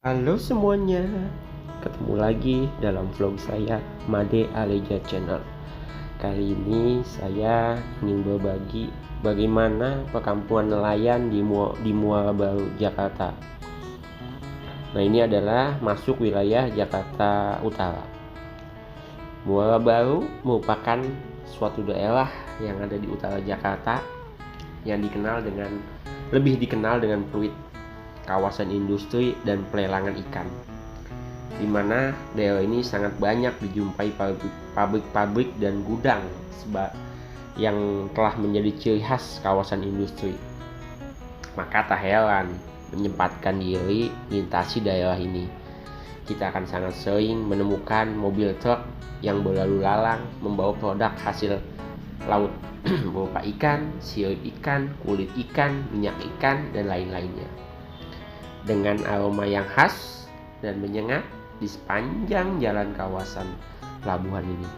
Halo semuanya, ketemu lagi dalam vlog saya Made Aleja Channel. Kali ini saya ingin berbagi bagaimana perkampungan nelayan di Muara Baru, Jakarta. Nah, ini adalah masuk wilayah Jakarta Utara. Muara Baru merupakan suatu daerah yang ada di utara Jakarta yang lebih dikenal dengan Pluit, kawasan industri dan pelelangan ikan, di mana daerah ini sangat banyak dijumpai pabrik-pabrik dan gudang yang telah menjadi ciri khas kawasan industri. Maka tak heran menyempatkan diri melintasi daerah ini, kita akan sangat sering menemukan mobil truk yang berlalu lalang membawa produk hasil laut berupa ikan, sirip ikan, kulit ikan, minyak ikan, dan lain-lainnya, dengan aroma yang khas dan menyengat di sepanjang jalan kawasan pelabuhan ini.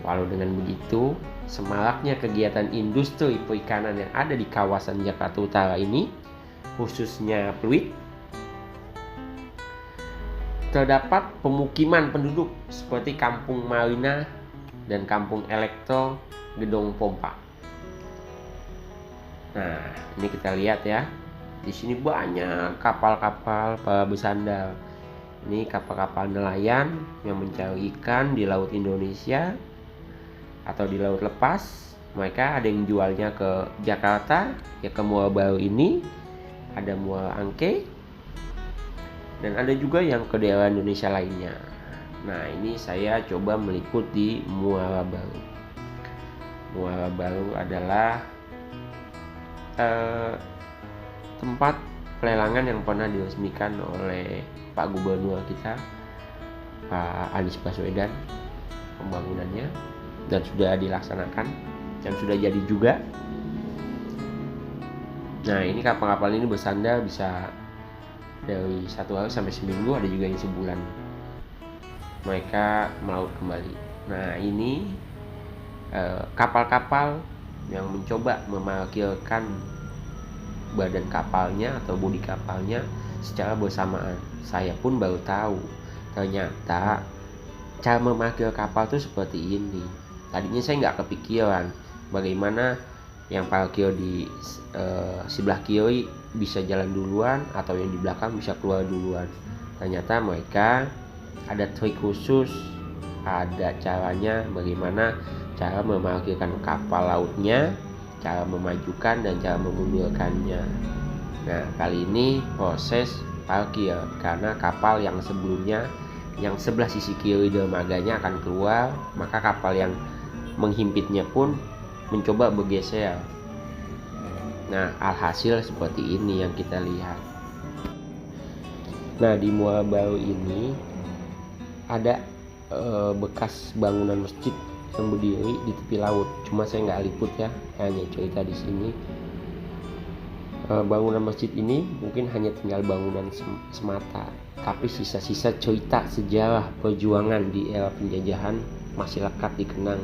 Walau dengan begitu, semaraknya kegiatan industri perikanan yang ada di kawasan Jakarta Utara ini, khususnya Pluit, terdapat pemukiman penduduk seperti Kampung Marina dan Kampung Elektro Gedong Pompa. Nah, ini kita lihat ya. Di sini banyak kapal-kapal para bersandar. Ini kapal-kapal nelayan yang mencari ikan di laut Indonesia atau di laut lepas. Mereka ada yang jualnya ke Jakarta, ya ke Muara Baru ini, ada Muara Angke, dan ada juga yang ke daerah Indonesia lainnya. Nah, ini saya coba meliput di Muara Baru. Muara Baru adalah tempat pelelangan yang pernah diresmikan oleh Pak Gubernur kita, Pak Anies Baswedan, pembangunannya, dan sudah dilaksanakan dan sudah jadi juga. Nah, ini kapal-kapal ini bersandar bisa dari 1 hari sampai seminggu, ada juga yang sebulan. Mereka melaut kembali. Nah, ini kapal-kapal yang mencoba memarkirkan badan kapalnya atau bodi kapalnya secara bersamaan. Saya pun baru tahu ternyata cara memarkir kapal itu seperti ini. Tadinya saya nggak kepikiran bagaimana yang parkir di sebelah kiri bisa jalan duluan atau yang di belakang bisa keluar duluan. Ternyata mereka ada trik khusus, ada caranya bagaimana cara memarkirkan kapal lautnya, cara memajukan dan cara memundurkannya. Nah, kali ini proses parkir, karena kapal yang sebelumnya yang sebelah sisi kiri dermaganya akan keluar, maka kapal yang menghimpitnya pun mencoba bergeser. Nah, alhasil seperti ini yang kita lihat. Nah, di Muara Baru ini ada bekas bangunan masjid yang berdiri di tepi laut. Cuma saya nggak liput ya, hanya cerita di sini. Bangunan masjid ini mungkin hanya tinggal bangunan semata, tapi sisa-sisa cerita sejarah perjuangan di era penjajahan masih lekat dikenang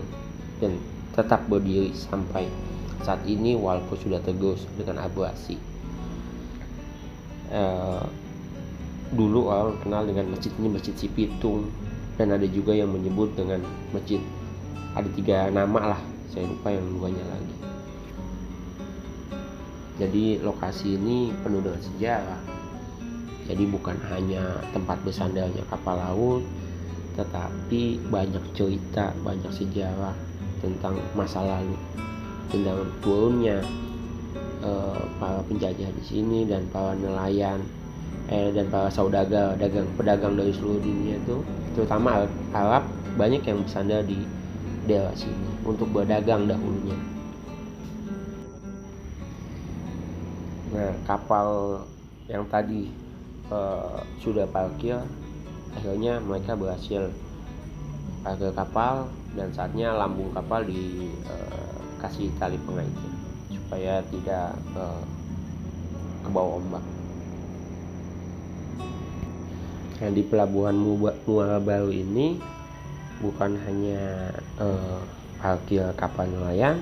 dan tetap berdiri sampai saat ini walaupun sudah tergerus dengan abrasi. Dulu orang kenal dengan masjid ini Masjid Cipitung, dan ada juga yang menyebut dengan masjid, ada 3 nama lah, saya lupa yang duanya lagi. Jadi lokasi ini penuh dengan sejarah. Jadi bukan hanya tempat bersandarnya kapal laut, tetapi banyak cerita, banyak sejarah tentang masa lalu, tentang turunnya para penjajah di sini dan para nelayan dan para saudagar, pedagang dari seluruh dunia itu, terutama Arab, banyak yang bersandar di daerah sini untuk berdagang dahulunya. Nah, kapal yang tadi sudah parkir, akhirnya mereka berhasil parkir kapal, dan saatnya lambung kapal dikasih tali pengaitnya supaya tidak ke bawah ombak. Nah, di pelabuhan Muara Baru ini bukan hanya parkir kapal nelayan,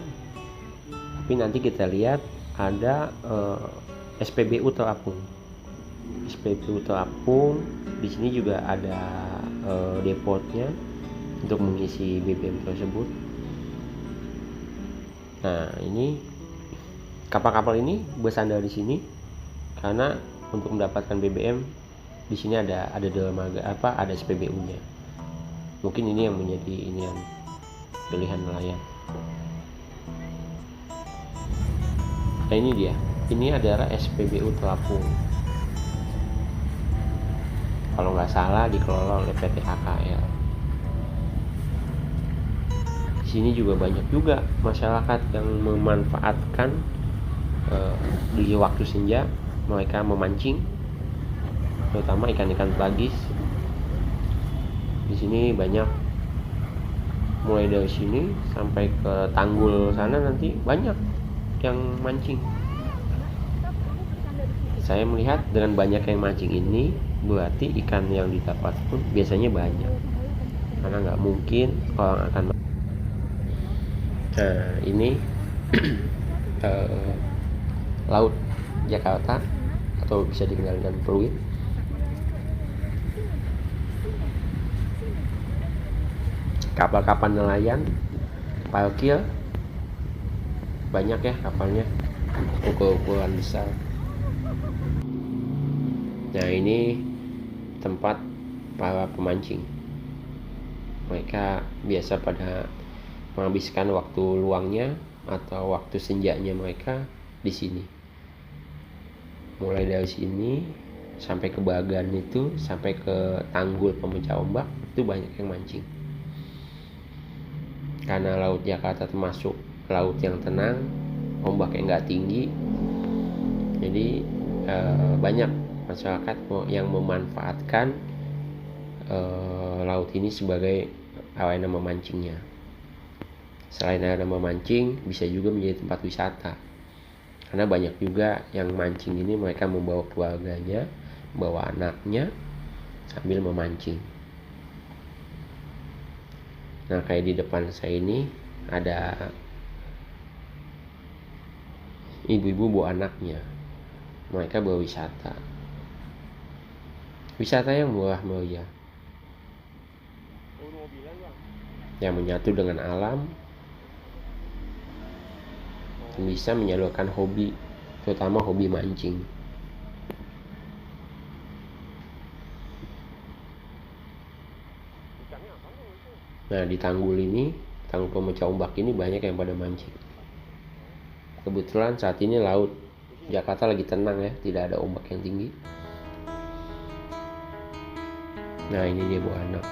tapi nanti kita lihat ada SPBU terapung. SPBU Telapung. Di sini juga ada depotnya untuk mengisi BBM tersebut. Nah, ini kapal-kapal ini bersandar di sini karena untuk mendapatkan BBM di sini ada dermaga ada SPBU-nya. Mungkin ini yang menjadi pilihan nelayan. Nah, ini dia. Ini adalah SPBU Telapung. Kalau nggak salah dikelola oleh PT HKL. Di sini juga banyak juga masyarakat yang memanfaatkan di waktu senja mereka memancing, terutama ikan-ikan pelagis. Di sini banyak, mulai dari sini sampai ke tanggul sana nanti banyak yang mancing. Saya melihat dengan banyak yang mancing ini berarti ikan yang didapat pun biasanya banyak, karena nggak mungkin orang akan. Nah, ini laut Jakarta atau bisa dikenal dengan Pluit. Kapal-kapal nelayan parkir banyak ya kapalnya, ukuran besar. Nah, ini tempat para pemancing. Mereka biasa pada menghabiskan waktu luangnya atau waktu senjanya mereka di sini. Mulai dari sini sampai ke bagan itu, sampai ke tanggul pemecah ombak itu banyak yang mancing. Karena laut Jakarta termasuk laut yang tenang, ombaknya nggak tinggi, jadi banyak masyarakat yang memanfaatkan laut ini sebagai arena memancingnya. Selain arena memancing, bisa juga menjadi tempat wisata, karena banyak juga yang mancing ini mereka membawa keluarganya, membawa anaknya sambil memancing. Nah, kayak di depan saya ini ada ibu-ibu bawa anaknya, mereka berwisata. Wisata yang murah meriah, yang menyatu dengan alam, bisa menyalurkan hobi, terutama hobi mancing. Nah, di tanggul ini, tanggul pemecah ombak ini banyak yang pada mancing. Kebetulan saat ini laut Jakarta lagi tenang ya, tidak ada ombak yang tinggi. Nah, ini dia bawa anak.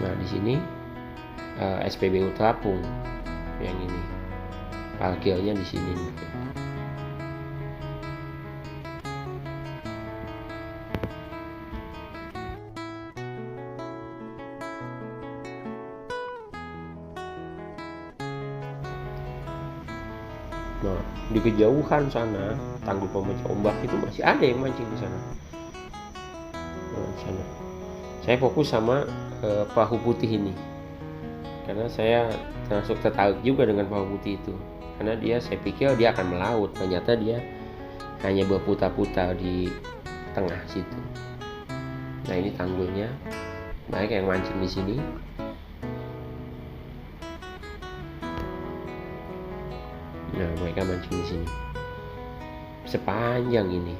Nah, di sini SPBU Telapung yang ini parkirnya di sini. Nah, di kejauhan sana tanggul pemecah ombak itu masih ada yang mancing di sana. Nah, di sana. Saya fokus sama perahu putih ini, karena saya termasuk tertarik juga dengan perahu putih itu, karena saya pikir dia akan melaut, ternyata dia hanya berputar-putar di tengah situ. Nah, ini tanggulnya, banyak yang mancing di sini. Nah, mereka mancing di sini sepanjang ini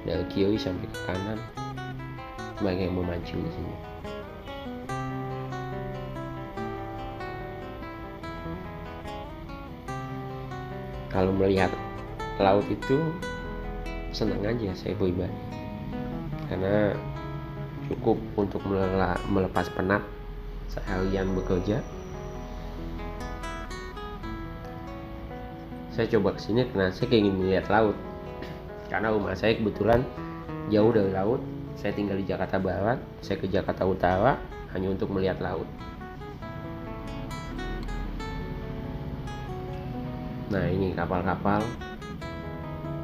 dari kiri sampai ke kanan, banyak yang memancing di sini. Kalau melihat laut itu senang aja saya pribadi, karena cukup untuk melepas penat seharian bekerja. Saya coba kesini karena saya ingin melihat laut, karena rumah saya kebetulan jauh dari laut. Saya tinggal di Jakarta Barat, saya ke Jakarta Utara hanya untuk melihat laut. Nah, ini kapal-kapal,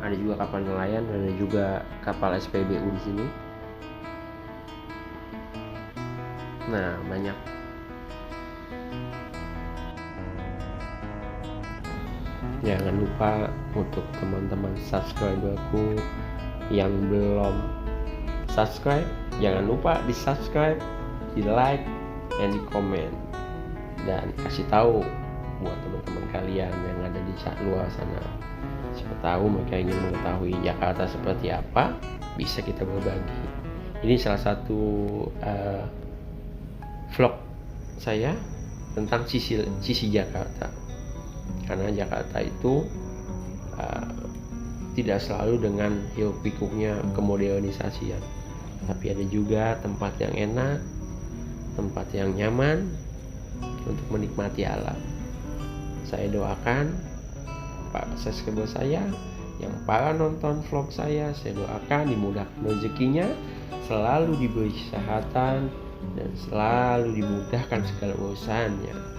ada juga kapal nelayan, ada juga kapal SPBU di sini. Nah, banyak. Jangan lupa untuk teman-teman subscriberku yang belum subscribe, jangan lupa di subscribe, di like, dan di komen, dan kasih tahu buat teman-teman kalian yang ada di luar sana. Siapa tahu mereka ingin mengetahui Jakarta seperti apa, bisa kita berbagi. Ini salah satu vlog saya tentang sisi Jakarta, karena Jakarta itu tidak selalu dengan hiruk pikuknya kemodernisasian, tapi ada juga tempat yang enak, tempat yang nyaman untuk menikmati alam. Saya doakan para subscriber saya, yang para nonton vlog saya doakan dimudahkan rezekinya, selalu diberi kesehatan, dan selalu dimudahkan segala urusannya.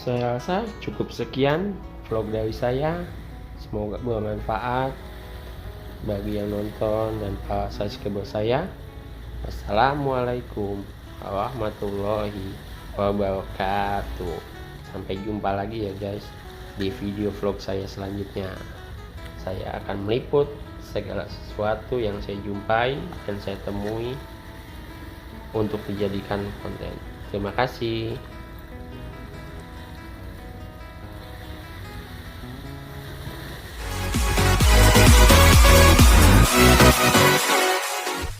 Saya rasa cukup sekian vlog dari saya. Semoga bermanfaat bagi yang nonton dan para subscriber saya. Assalamualaikum warahmatullahi wabarakatuh. Sampai jumpa lagi ya guys di video vlog saya selanjutnya. Saya akan meliput segala sesuatu yang saya jumpai dan saya temui untuk dijadikan konten. Terima kasih.